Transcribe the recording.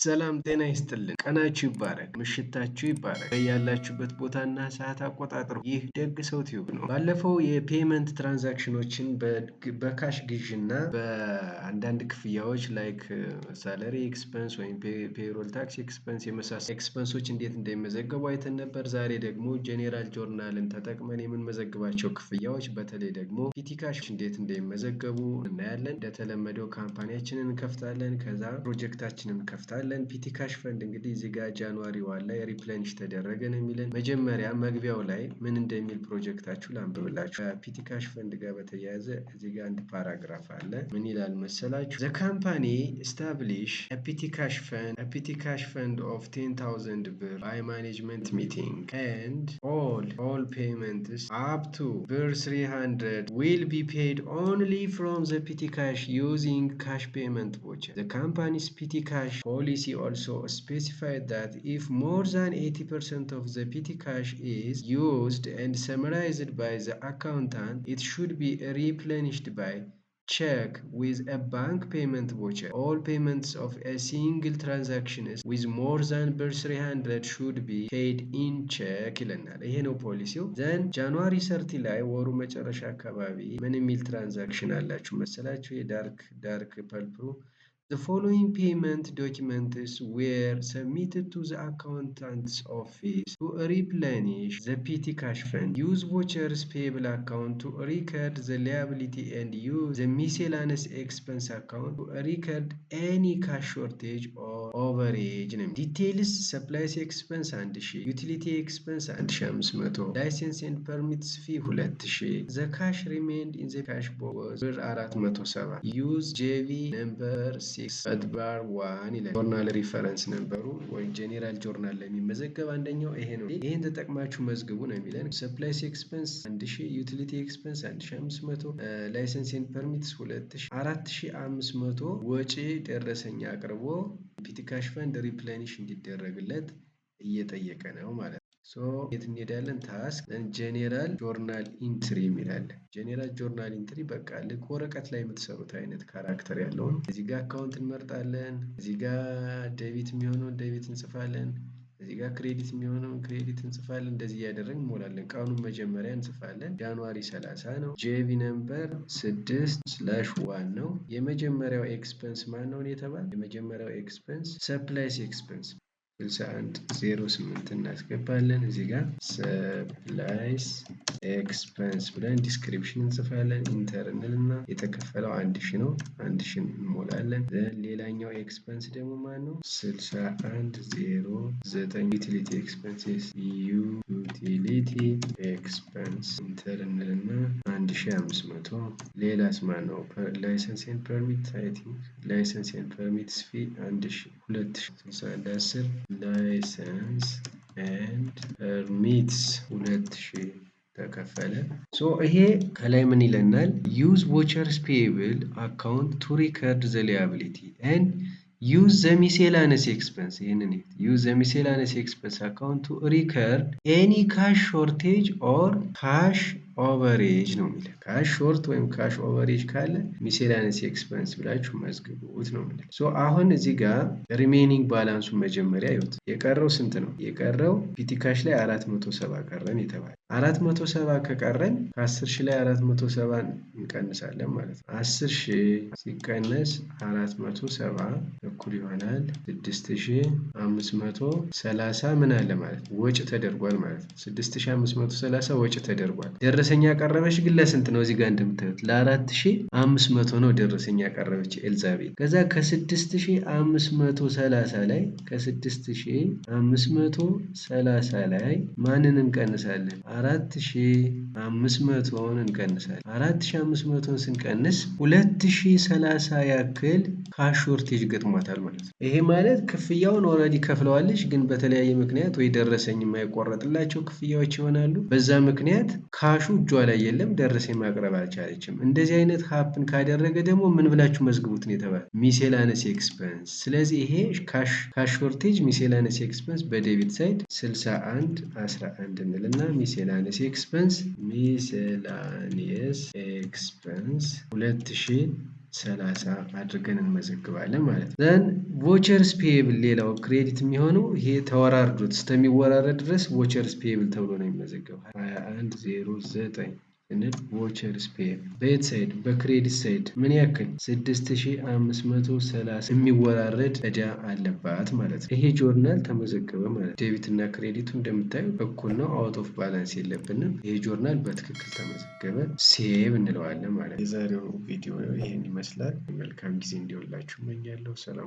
ሰላም ጤና ይስጥልን። ቀናችሁ ይባረክ፣ ምሽታችሁ ይባረክ። ያላችሁበት ቦታና ሰዓት አቆጣጠሩ። ይህ ደግ ሰው ቲዩብ ነው። ባለፈው የፔመንት ትራንዛክሽኖችን በካሽ ግዥና በአንዳንድ ክፍያዎች ላይክ ሳለሪ ኤክስፐንስ ወይም ፔሮል ታክስ ኤክስፐንስ የመሳሰሉ ኤክስፐንሶች እንዴት እንደሚመዘገቡ አይተን ነበር። ዛሬ ደግሞ ጄኔራል ጆርናልን ተጠቅመን የምንመዘግባቸው ክፍያዎች በተለይ ደግሞ ፒቲካሽ እንዴት እንደሚመዘገቡ እናያለን። እንደተለመደው ካምፓኒያችንን እንከፍታለን። ከዛ ፕሮጀክታችንን እንከፍታለን። ፒቲ ካሽ ፈንድ እንግዲህ እዚህ ጋር ጃንዋሪ ዋን ላይ ሪፕሌኒሽ ተደረገ ነው የሚለን። መጀመሪያ መግቢያው ላይ ምን እንደሚል ፕሮጀክታችሁ ላንብብላችሁ። ከፒቲ ካሽ ፈንድ ጋር በተያያዘ እዚህ ጋር አንድ ፓራግራፍ አለ። ምን ይላል መሰላችሁ? ዘ ካምፓኒ ስታብሊሽ ፒቲ ካሽ ፈንድ ኦፍ 10,000 ብር ባይ ማኔጅመንት ሚቲንግ ኤንድ ኦል ፔመንትስ አፕ ቱ ብር 300 will be paid only from the petty cash using cash payment voucher. The company's petty cash policy also specified that if more than 80% of the petty cash is used and summarized by the accountant, it should be replenished by check with a bank payment voucher. All payments of a single transaction with more than 300 should be paid in check ይለናል። ይሄ ነው ፖሊሲው። ዘን ጃንዋሪ 30 ላይ ወሩ መጨረሻ አካባቢ ምን የሚል ትራንዛክሽን አላችሁ መሰላችሁ? የዳርክ ፐርፕሉ The following payment documents were submitted to the accountant's office to replenish the petty cash fund. Use vouchers payable account to record the liability and use the miscellaneous expense account to record any cash shortage or overage. Details supplies expense 1000, utility expense 1500, license and permits fee 2000. The cash remained in the cash box was 407. Use JV number አድባር ዋን ይላል። ጆርናል ሪፈረንስ ነበሩ ወይ ጄኔራል ጆርናል ላይ የሚመዘገብ አንደኛው ይሄ ነው። ይሄን ተጠቅማችሁ መዝግቡ ነው የሚለን። ሰፕላይስ ኤክስፐንስ 1000፣ ዩቲሊቲ ኤክስፐንስ 1500፣ ላይሰንስ ኤንድ ፐርሚትስ 2000፣ 4500 ወጪ ደረሰኛ አቅርቦ ፒቲ ካሽ ፈንድ ሪፕሌኒሽ እንዲደረግለት እየጠየቀ ነው ማለት ነው። የት እንሄዳለን? ታስክ ጄኔራል ጆርናል ኢንትሪ የሚላለ ጄኔራል ጆርናል ኢንትሪ በቃ ልክ ወረቀት ላይ የምትሰሩት አይነት ካራክተር ያለውን እዚህ ጋር አካውንት እንመርጣለን። እዚህ ጋር ዴቢት የሚሆነውን ዴቢት እንጽፋለን። እዚህ ጋር ክሬዲት የሚሆነውን ክሬዲት እንጽፋለን። እንደዚህ እያደረግን እንሞላለን። ቀኑን መጀመሪያ እንጽፋለን። ጃንዋሪ 30 ነው። ጄቪ ነምበር 6/1 ነው። የመጀመሪያው ኤክስፐንስ ማን ነው የተባለ? የመጀመሪያው ኤክስፐንስ ሰፕላይስ ኤክስፐንስ 6108 እናስገባለን። እዚህ ጋር ሰፕላይስ ኤክስፐንስ ብለን ዲስክሪፕሽን እንጽፋለን። ኢንተር እንልና የተከፈለው 1000 ነው። 1000 እንሞላለን። ሌላኛው ኤክስፐንስ ደግሞ ማን ነው? 6109 ዩቲሊቲ ኤክስፐንስስ ዩቲሊቲ ኤክስፐንስ ኢንተር እንልና 1500። ሌላስ ማን ነው? ላይሰንስ ኤንድ ፐርሚት አይ ቲንክ ላይሰንስ ኤንድ ፐርሚትስ ፊ 1000 2010 ላይሰንስ ኤንድ ፐርሚትስ 2000 ተከፈለ። ይሄ ከላይ ምን ይለናል? ዩዝ ቮቸርስ ፔብል አካውንት ቱ ሪከርድ ዘ ሊያቢሊቲ ኤንድ ዩዝ ዘ ሚሴላነስ ኤክስፐንስ። ይህንን ዩዝ ዘ ሚሴላነስ ኤክስፐንስ አካውንት ቱ ሪከርድ ኤኒ ካሽ ሾርቴጅ ኦር ካሽ ኦቨሬጅ ነው የሚለው። ካሽ ሾርት ወይም ካሽ ኦቨሬጅ ካለ ሚሴላነስ ኤክስፐንስ ብላችሁ መዝግቡት ነው የሚለው። አሁን እዚህ ጋር ሪሜኒንግ ባላንሱን መጀመሪያ ይወት የቀረው ስንት ነው? የቀረው ፒቲ ካሽ ላይ 470 ቀረን የተባለ 470 ከቀረን ከ10,000 ላይ 470 እንቀንሳለን ማለት ነው። 10,000 ሲቀነስ 470 እኩል ይሆናል 6530 ምን አለ ማለት ነው? ወጭ ተደርጓል ማለት ነው። 6530 ወጭ ተደርጓል። ደረሰኛ ያቀረበች ግን ለስንት ነው? እዚህ ጋር እንደምታዩት ለ4500 ነው ደረሰኛ ያቀረበች ኤልዛቤት። ከዛ ከ6530 ላይ ከ6530 ላይ ማንን እንቀንሳለን? 4500ን እንቀንሳለን። 4500ን ስንቀንስ 2030 ያክል ካሽ ሾርቴጅ ገጥሟታል ማለት ነው። ይሄ ማለት ክፍያውን ኦልሬዲ ከፍለዋለች፣ ግን በተለያየ ምክንያት ወይ ደረሰኝ የማይቆረጥላቸው ክፍያዎች ይሆናሉ። በዛ ምክንያት ካሹ እጇ ላይ የለም፣ ደረሰኝ ማቅረብ አልቻለችም። እንደዚህ አይነት ሀፕን ካደረገ ደግሞ ምን ብላችሁ መዝግቡት ነው የተባለ? ሚሴላነስ ኤክስፐንስ። ስለዚህ ይሄ ካሽ ሾርቴጅ ሚሴላነስ ኤክስፐንስ በዴቢት ሳይድ 6111 እንልና ሚሴላነስ ኤክስፐንስ 2000 30 አድርገን እንመዘግባለን ማለት ነው። ዘን ቮቸርስ ፔየብል ሌላው ክሬዲት የሚሆነው ይሄ ተወራርዶት እስከሚወራረድ ድረስ ቮቸርስ ፔየብል ተብሎ ነው የሚመዘገበው። 2109 ስንል ቮቸርስ ፔየብል በየት ሳይድ? በክሬዲት ሳይድ ምን ያክል? 6530 የሚወራረድ ዕዳ አለባት ማለት ነው። ይሄ ጆርናል ተመዘገበ ማለት ዴቢት እና ክሬዲቱ እንደምታዩ እኩል ነው። አውት ኦፍ ባላንስ የለብንም። ይሄ ጆርናል በትክክል ተመዘገበ። ሴቭ እንለዋለን ማለት ነው። የዛሬው ቪዲዮ ይሄን ይመስላል። መልካም ጊዜ እንዲሆንላችሁ እመኛለሁ። ሰላም